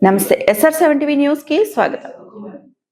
నమస్తే SR7 news కి స్వాగతం.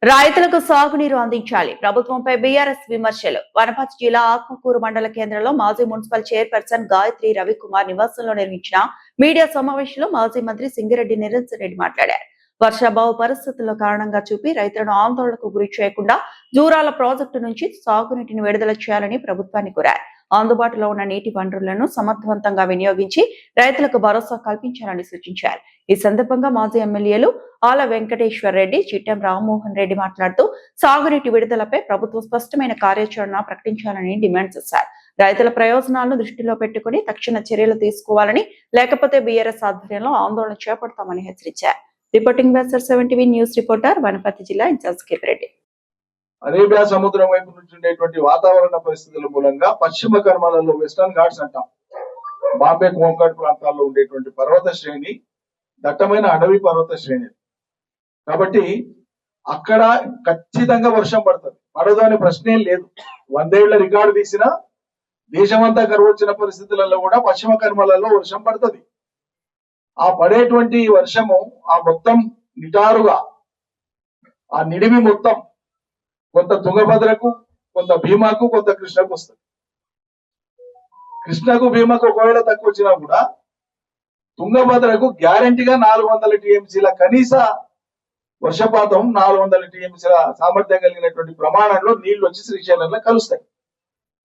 రైతులకు సాగునీరు అందించాలి, ప్రభుత్వంపై బీఆర్ఎస్ విమర్శలు. వనపర్తి జిల్లా ఆత్మకూరు మండల కేంద్రంలో మాజీ మున్సిపల్ చైర్పర్సన్ గాయత్రి రవికుమార్ నివాసంలో నిర్మించిన మీడియా సమావేశంలో మాజీ మంత్రి సింగిరెడ్డి నిరంజన్ రెడ్డి మాట్లాడారు. వర్షాభావ పరిస్థితుల కారణంగా చూపి రైతులను ఆందోళనకు గురి చేయకుండా జూరాల ప్రాజెక్టు నుంచి సాగునీటిని విడుదల చేయాలని ప్రభుత్వాన్ని కోరారు. అందుబాటులో ఉన్న నీటి వనరులను సమర్థవంతంగా వినియోగించి రైతులకు భరోసా కల్పించాలని సూచించారు. ఈ సందర్భంగా మాజీ ఎమ్మెల్యేలు ఆల వెంకటేశ్వర్ రెడ్డి, చిట్టెం రామ్మోహన్ రెడ్డి మాట్లాడుతూ సాగునీటి విడుదలపై ప్రభుత్వం స్పష్టమైన కార్యాచరణ ప్రకటించాలని డిమాండ్ చేశారు. రైతుల ప్రయోజనాలను దృష్టిలో పెట్టుకుని తక్షణ చర్యలు తీసుకోవాలని, లేకపోతే బీఆర్ఎస్ ఆధ్వర్యంలో ఆందోళన చేపడతామని హెచ్చరించారు. Reporting SR7 news reporter Wanaparthy జిల్లా ఇన్ఛార్జ్ కేపిరెడ్డి. అరేబియా సముద్రం వైపు నుంచి ఉండేటువంటి వాతావరణ పరిస్థితుల మూలంగా పశ్చిమ కనుమలలో వెస్టర్న్ ఘాట్స్ అంటాం, బాంబే కోంకణ్ ప్రాంతాల్లో ఉండేటువంటి పర్వత శ్రేణి దట్టమైన అడవి పర్వత శ్రేణి. కాబట్టి అక్కడ ఖచ్చితంగా వర్షం పడుతుంది, పడదు అనే ప్రశ్నే లేదు. 100 ఏళ్ల రికార్డు తీసిన దేశమంతా కరువు వచ్చిన పరిస్థితులలో కూడా పశ్చిమ కనుమలలో వర్షం పడుతుంది. ఆ పడేటువంటి వర్షము ఆ మొత్తం నిటారుగా ఆ నిడిమి మొత్తం కొంత తుంగభద్రకు, కొంత భీమాకు, కొంత కృష్ణకు వస్తుంది. కృష్ణకు భీమాకు ఒకవేళ తక్కువ వచ్చినా కూడా తుంగభద్రకు గ్యారంటీగా 400 TMCల కనీస వర్షపాతం, 400 TMCల సామర్థ్యం కలిగినటువంటి ప్రమాణంలో నీళ్లు వచ్చి శ్రీశైలంలో కలుస్తాయి.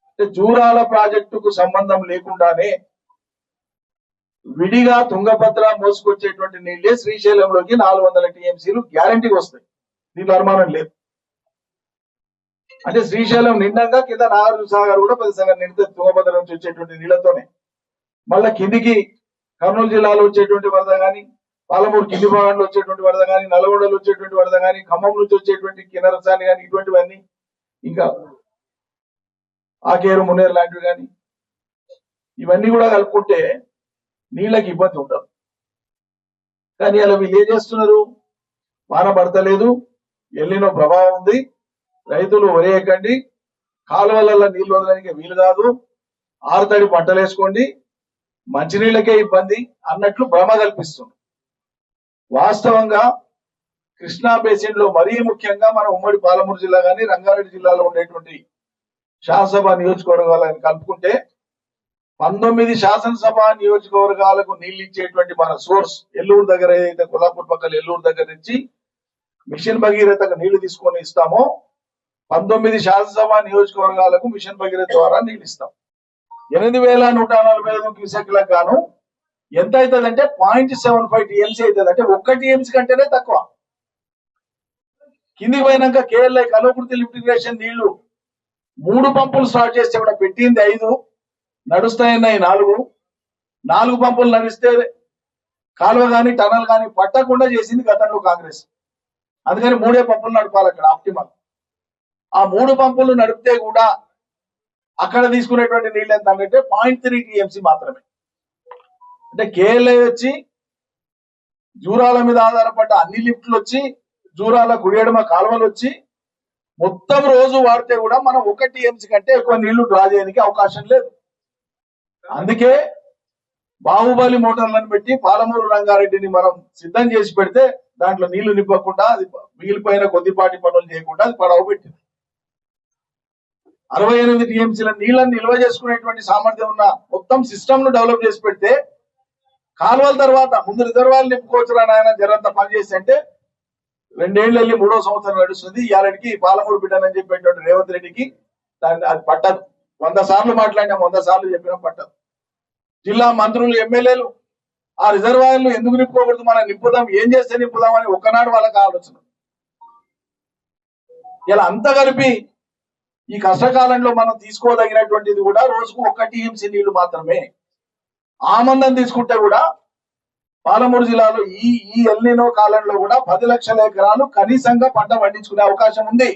అంటే జూరాల ప్రాజెక్టుకు సంబంధం లేకుండానే విడిగా తుంగభద్ర మోసుకొచ్చేటువంటి నీళ్లే శ్రీశైలంలోకి 400 TMCలు గ్యారంటీగా వస్తాయి. దీంట్లో అనుమానం లేదు. అంటే శ్రీశైలం నిండంగా కింద నాగార్జున సాగర్ కూడా 10 సాగర్ నిండితే తుంగభద్ర నుంచి వచ్చేటువంటి నీళ్లతోనే. మళ్ళా కిందికి కర్నూలు జిల్లాలో వచ్చేటువంటి వరద కానీ, పాలమూరు కింది భాగంలో వచ్చేటువంటి వరద కానీ, నల్గొండలో వచ్చేటువంటి వరద కానీ, ఖమ్మం నుంచి వచ్చేటువంటి కిన్నరసాని కానీ, ఇటువంటివన్నీ ఇంకా ఆకేరు మునేరు లాంటివి కానీ, ఇవన్నీ కూడా కలుపుకుంటే నీళ్ళకి ఇబ్బంది ఉండదు. కానీ అలా వీళ్ళు ఏం చేస్తున్నారు, వాన పడతలేదు, ఎల్లినో ప్రభావం ఉంది, రైతులు వరేయకండి, కాలువలలో నీళ్లు వదలడానికి వీలు కాదు, ఆరుతడి పంటలు వేసుకోండి, మంచినీళ్ళకే ఇబ్బంది అన్నట్లు భ్రమ కల్పిస్తుంది. వాస్తవంగా కృష్ణా బేసిన్ లో మరీ ముఖ్యంగా మన ఉమ్మడి పాలమూరు జిల్లా కానీ, రంగారెడ్డి జిల్లాలో ఉండేటువంటి శాసనసభ నియోజకవర్గాలను కలుపుకుంటే 19 శాసనసభ నియోజకవర్గాలకు నీళ్లు ఇచ్చేటువంటి మన సోర్స్ ఎల్లూరు దగ్గర, ఏదైతే కొల్లాపూర్ పక్కన ఎల్లూరు దగ్గర నుంచి మిషన్ భగీరథకు నీళ్లు తీసుకొని ఇస్తామో 19 శాసనసభ నియోజకవర్గాలకు మిషన్ భగీరథ ద్వారా నీళ్లు ఇస్తాం. 8145 క్యూసెక్లకు గాను ఎంత అవుతుందంటే 0.75 TMC అవుతుంది. అంటే 1 TMC కంటేనే తక్కువ. కిందికి పోయినాక KLI కల్వకుర్తి లిఫ్ట్ ఇరిగేషన్ నీళ్లు 3 పంపులు స్టార్ట్ చేస్తే కూడా పెట్టింది 5, నడుస్తాయన్నాయి 4 పంపులు నడిస్తే కాలువ కానీ టనల్ కానీ పట్టకుండా చేసింది గతంలో కాంగ్రెస్. అందుకని 3 పంపులు నడపాలి అక్కడ ఆప్టిమల్. ఆ 3 పంపులు నడిపితే కూడా అక్కడ తీసుకునేటువంటి నీళ్ళు ఎంత అంటే 0.3 TMC మాత్రమే. అంటే KLI వచ్చి జూరాల మీద ఆధారపడ్డ అన్ని లిఫ్ట్లు వచ్చి, జూరాల కుడియడమ కాలువలు వచ్చి మొత్తం రోజు వాడితే కూడా మనం 1 TMC కంటే ఎక్కువ నీళ్లు డ్రా చేయడానికి అవకాశం లేదు. అందుకే బాహుబలి మోటార్లను పెట్టి పాలమూరు రంగారెడ్డిని మనం సిద్ధం చేసి పెడితే దాంట్లో నీళ్లు నింపకుండా, అది మిగిలిపోయిన కొద్దిపాటి పనులు చేయకుండా అది పడవ పెట్టింది. 68 TMCల నీళ్లను నిల్వ చేసుకునేటువంటి సామర్థ్యం ఉన్న మొత్తం సిస్టమ్ ను డెవలప్ చేసి పెడితే కాలువల తర్వాత ముందు రిజర్వాయర్లు నింపుకోవచ్చురా నాయన జరంతా పనిచేసి అంటే 2 ఏళ్ళు వెళ్ళి 3వ సంవత్సరం నడుస్తుంది. ఇవాళకి పాలమూరు బిడ్డనని చెప్పేటువంటి రేవంత్ రెడ్డికి దాన్ని అది పట్టదు. 100 సార్లు మాట్లాడినా 100 సార్లు చెప్పినా పట్టదు. జిల్లా మంత్రులు, ఎమ్మెల్యేలు ఆ రిజర్వాయర్లు ఎందుకు నింపుకోకూడదు, మనం నింపుదాం, ఏం చేస్తే నింపుదాం అని ఒక్కనాడు వాళ్ళకి ఆలోచన. ఇలా అంతా కలిపి ఈ కష్టకాలంలో మనం తీసుకోదగినటువంటిది కూడా రోజుకు 1 TMC నీళ్లు మాత్రమే. ఆమందం తీసుకుంటే కూడా పాలమూరు జిల్లాలో ఈ ఎల్నినో కాలంలో కూడా 10 లక్షల ఎకరాలు కనీసంగా పంట పండించుకునే అవకాశం ఉంది.